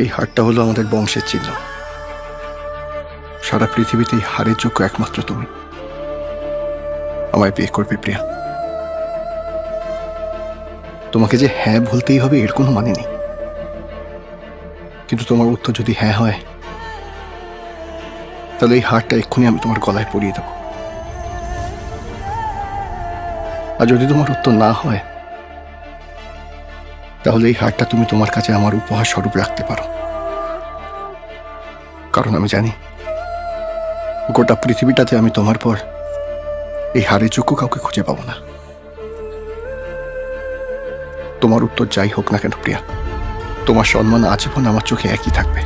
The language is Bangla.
এই হারটা হলো আমাদের বংশের চিহ্ন। সারা পৃথিবীতে এই হারের যোগ্য একমাত্র তুমি। আমায় বিয়ে করবে প্রিয়া? তোমাকে যে হ্যাঁ বলতেই হবে এর কোনো মানে নেই, কিন্তু তোমার উত্তর যদি হ্যাঁ হয় তাহলে এই হারটা এক্ষুনি আমি তোমার গলায় পরিয়ে দেব। আর যদি তোমার উত্তর না হয় তাহলে এই হারটা তুমি তোমার কাছে আমার উপহার স্বরূপ রাখতে পারো, কারণ আমি জানি গোটা পৃথিবীটাতে আমি তোমার পর এই হারের যোগ্য কাউকে খুঁজে পাবো না। তোমার উত্তর যাই হোক না কেন প্রিয়া, তোমার সম্মান আজীবন আমার চোখে একই থাকবে।